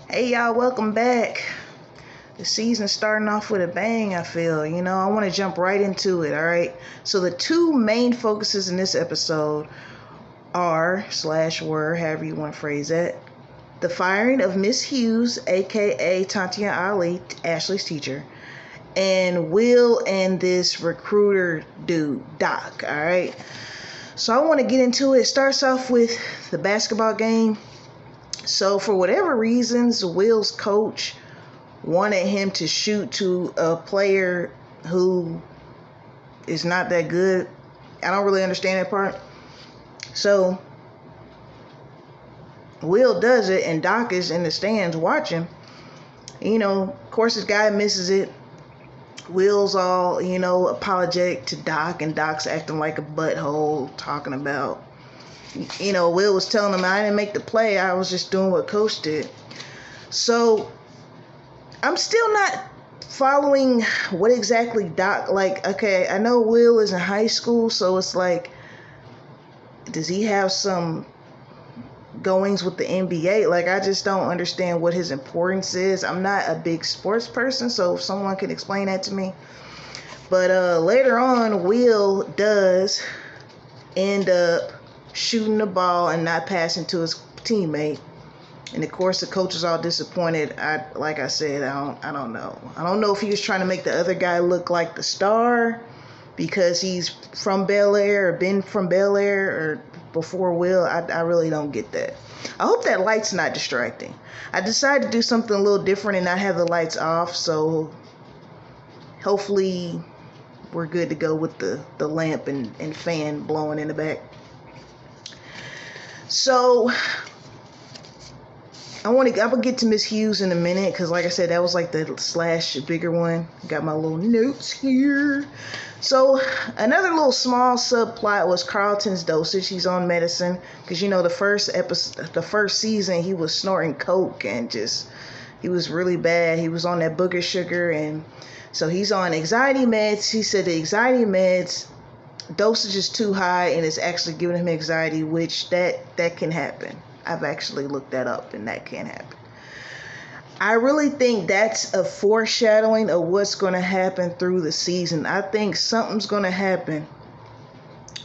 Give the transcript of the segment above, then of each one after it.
Hey y'all, welcome back. The season's starting off with a bang, I feel. I want to jump right into it, all right? So the two main focuses in this episode are, slash were, however you want to phrase that, the firing of Miss Hughes, aka Tantia Ali, Ashley's teacher, and Will and this recruiter dude, Doc, all right? So I want to get into it. It starts off with the basketball game. So for whatever reasons, Will's coach wanted him to shoot to a player who is not that good. I don't really understand that part. So Will does it, and Doc is in the stands watching. Of course, this guy misses it. Will's all, apologetic to Doc, and Doc's acting like a butthole, talking about, Will was telling him, I didn't make the play. I was just doing what coach did. So I'm still not following what exactly Doc, okay, I know Will is in high school, so it's like, does he have some goings with the NBA? I just don't understand what his importance is. I'm not a big sports person, so if someone can explain that to me. But later on, Will does end up shooting the ball and not passing to his teammate. And of course, the coach is all disappointed. Like I said, I don't know. I don't know if he was trying to make the other guy look like the star because he's from Bel-Air or been from Bel-Air or before Will. I really don't get that. I hope that light's not distracting. I decided to do something a little different and not have the lights off, so hopefully we're good to go with the lamp and fan blowing in the back. So I will get to Miss Hughes in a minute because, like I said, that was like the slash bigger one. Got my little notes here. So another little small subplot was Carlton's dosage. He's on medicine because the first season he was snorting coke and he was really bad. He was on that booger sugar, and so he's on anxiety meds. He said the anxiety meds dosage is too high and it's actually giving him anxiety, which that can happen. I've actually looked that up, and that can happen. I really think that's a foreshadowing of what's going to happen through the season. I think something's going to happen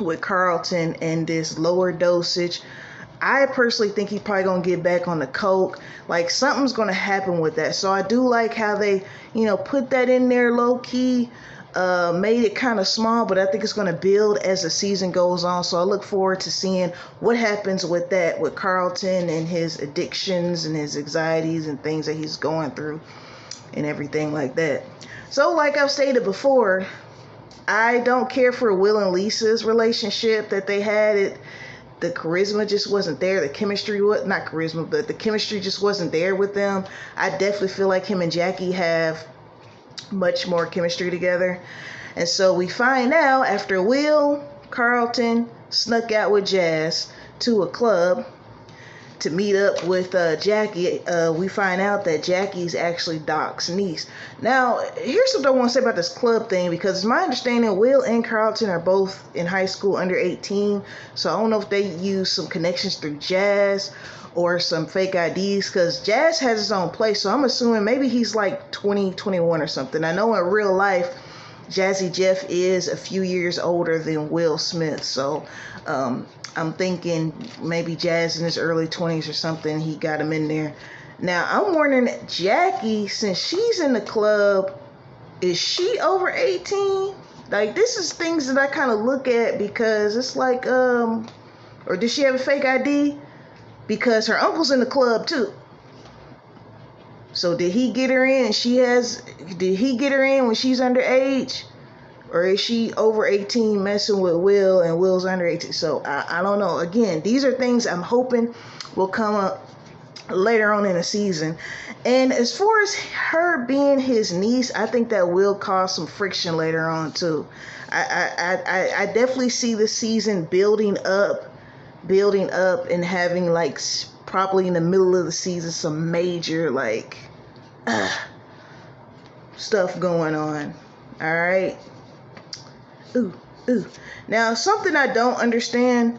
with Carlton and this lower dosage. I personally think he's probably going to get back on the coke. Something's going to happen with that. So I do like how they, put that in there low key. Made it kind of small, but I think it's going to build as the season goes on. So I look forward to seeing what happens with that, with Carlton and his addictions and his anxieties and things that he's going through and everything like that. So like I've stated before, I don't care for Will and Lisa's relationship that they had. The charisma just wasn't there. The chemistry was not charisma, but the chemistry just wasn't there with them. I definitely feel like him and Jackie have much more chemistry together. And so we find out after Will Carlton snuck out with Jazz to a club to meet up with Jackie, we find out that Jackie's actually Doc's niece. Now, here's what I want to say about this club thing, because it's my understanding Will and Carlton are both in high school under 18, so I don't know if they use some connections through Jazz or some fake IDs, because Jazz has his own place, so I'm assuming maybe he's like 20, 21 or something. I know in real life, Jazzy Jeff is a few years older than Will Smith, so I'm thinking maybe Jazz in his early 20s or something, he got him in there. Now, I'm wondering, Jackie, since she's in the club, is she over 18? This is things that I kind of look at, because it's like, or does she have a fake ID? Because her uncle's in the club too. So did he get her in did he get her in when she's underage? Or is she over 18 messing with Will and Will's under 18? So I don't know. Again, these are things I'm hoping will come up later on in the season. And as far as her being his niece, I think that will cause some friction later on too. I definitely see the season building up and having probably in the middle of the season some major stuff going on. All right. Ooh. Now, something I don't understand,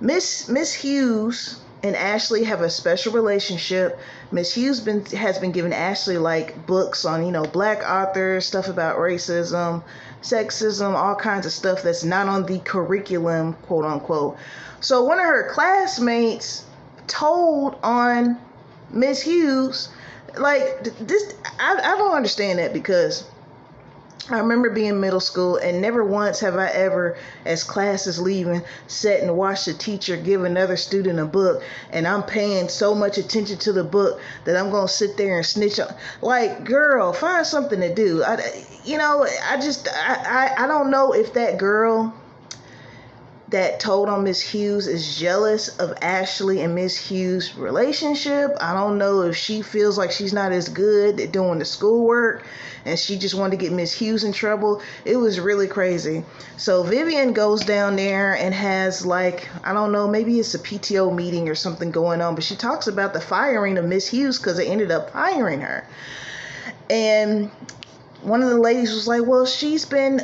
Miss Hughes and Ashley have a special relationship. Miss Hughes has been giving Ashley like books on, black authors, stuff about racism, sexism, all kinds of stuff that's not on the curriculum, quote unquote. So one of her classmates told on Miss Hughes, like this. I don't understand that, because I remember being in middle school, and never once have I ever, as class is leaving, sat and watched a teacher give another student a book, and I'm paying so much attention to the book that I'm going to sit there and snitch on. Like, girl, find something to do. I don't know if that girl that told on Miss Hughes is jealous of Ashley and Miss Hughes' relationship. I don't know if she feels like she's not as good at doing the schoolwork and she just wanted to get Miss Hughes in trouble. It was really crazy. So Vivian goes down there and has, like, I don't know, maybe it's a PTO meeting or something going on, but she talks about the firing of Miss Hughes because they ended up firing her. And one of the ladies was like, well, she's been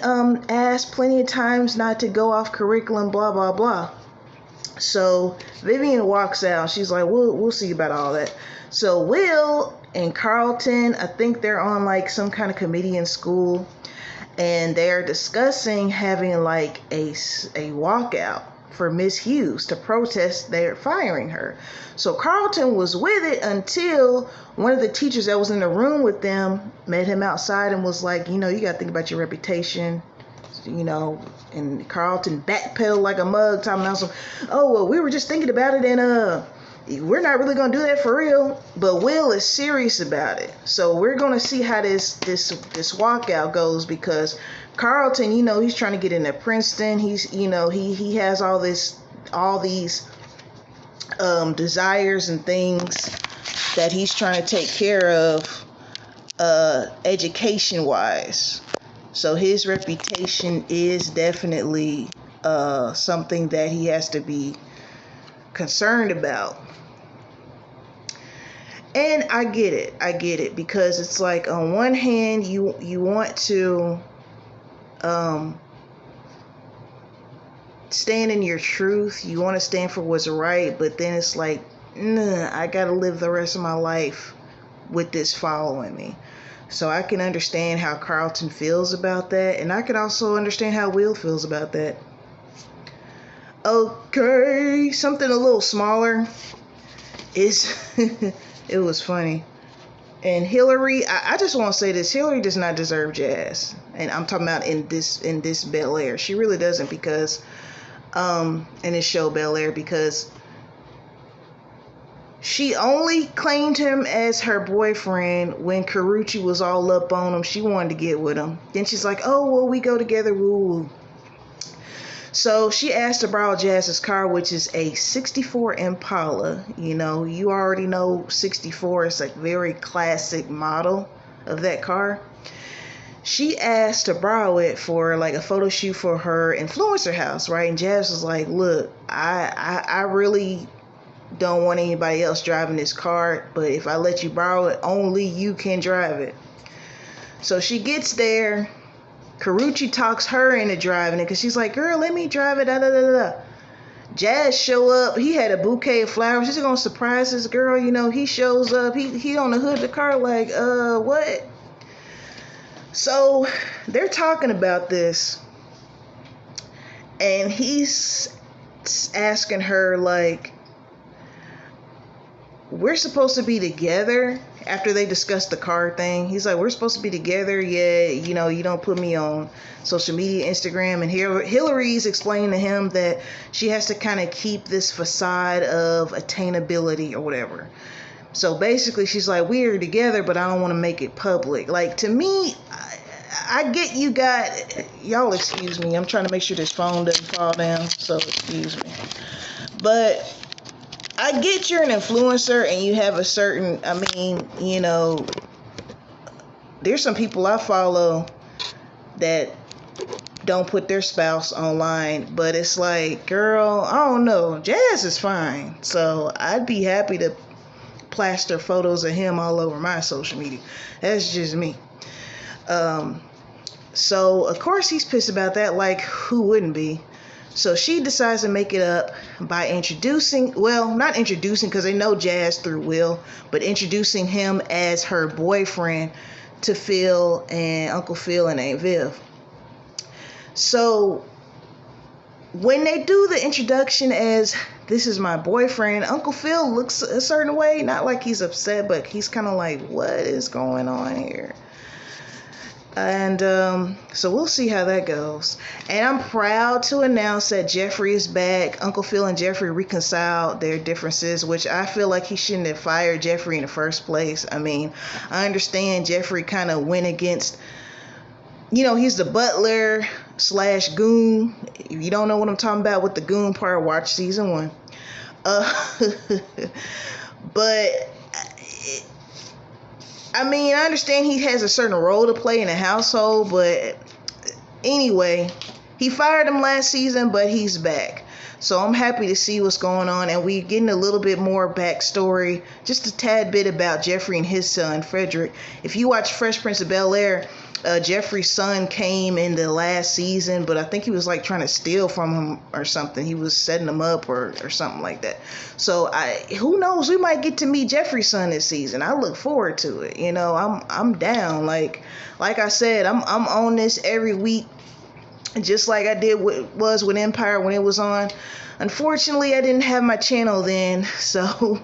asked plenty of times not to go off curriculum, blah, blah, blah. So Vivian walks out. She's like, we'll see about all that. So Will and Carlton, I think they're on like some kind of committee in school, and they're discussing having like a walkout for Miss Hughes to protest their firing her. So Carlton was with it until one of the teachers that was in the room with them met him outside and was like, you got to think about your reputation, and Carlton backpedaled like a mug, talking about some, oh, well, we were just thinking about it, and we're not really going to do that for real. But Will is serious about it. So we're going to see how this walkout goes, because Carlton, he's trying to get into Princeton. He's, he has all these desires and things that he's trying to take care of education wise. So his reputation is definitely something that he has to be concerned about. And I get it, because it's like, on one hand, you want to stand in your truth, you want to stand for what's right, but then it's like, nah, I gotta live the rest of my life with this following me. So I can understand how Carlton feels about that, and I can also understand how Will feels about that. Okay, something a little smaller is it was funny. And Hillary, I just want to say this: Hillary does not deserve Jazz, and I'm talking about in this Bel-Air. She really doesn't, because in this show Bel-Air, because she only claimed him as her boyfriend when Karuchi was all up on him. She wanted to get with him. Then she's like, oh, well, we go together, woo. So she asked to borrow Jazz's car, which is a 64 Impala. You already know 64 is a very classic model of that car. She asked to borrow it for like a photo shoot for her influencer house, right? And Jazz was like, look, I really don't want anybody else driving this car, but if I let you borrow it, only you can drive it. So she gets there. Karuchi talks her into driving it, because she's like, girl, let me drive it, da da da da. Jazz show up. He had a bouquet of flowers. He's gonna surprise this girl. He shows up. He on the hood of the car like, what? So they're talking about this, and he's asking her, like, we're supposed to be together. After they discussed the car thing, he's like, we're supposed to be together. Yeah, you don't put me on social media, Instagram. And Hillary's explaining to him that she has to kind of keep this facade of attainability or whatever. So basically she's like, we're together, but I don't want to make it public. Like, to me, I get you y'all excuse me, I'm trying to make sure this phone doesn't fall down, so excuse me. But I get you're an influencer and you have a certain, there's some people I follow that don't put their spouse online, but it's like, girl, I don't know, Jazz is fine. So I'd be happy to plaster photos of him all over my social media. That's just me. So of course he's pissed about that, like who wouldn't be? So she decides to make it up by introducing, well, not introducing because they know Jazz through Will, but introducing him as her boyfriend to Phil and Uncle Phil and Aunt Viv. So when they do the introduction as this is my boyfriend, Uncle Phil looks a certain way, not like he's upset, but he's kind of like, what is going on here? And so we'll see how that goes. And I'm proud to announce that Jeffrey is back. Uncle Phil and Jeffrey reconciled their differences, which I feel like he shouldn't have fired Jeffrey in the first place. I mean, I understand Jeffrey kind of went against, he's the butler / goon. If you don't know what I'm talking about with the goon part, watch season 1. But I mean, I understand he has a certain role to play in the household, but anyway, he fired him last season, but he's back. So I'm happy to see what's going on, and we're getting a little bit more backstory, just a tad bit about Jeffrey and his son, Frederick. If you watch Fresh Prince of Bel-Air, Jeffrey's son came in the last season, but I think he was like trying to steal from him or something. He was setting him up or something like that. So who knows? We might get to meet Jeffrey's son this season. I look forward to it. I'm down. Like I said, I'm on this every week, just like I did with Empire when it was on. Unfortunately, I didn't have my channel then, so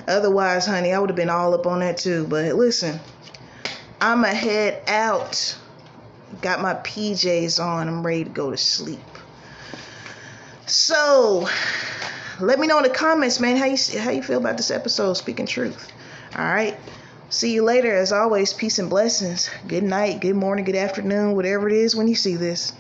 otherwise, honey, I would have been all up on that too. But listen, I'ma head out. Got my PJs on. I'm ready to go to sleep. So, let me know in the comments, man, how you feel about this episode, Speaking Truth. All right. See you later. As always, peace and blessings. Good night, good morning, good afternoon, whatever it is when you see this.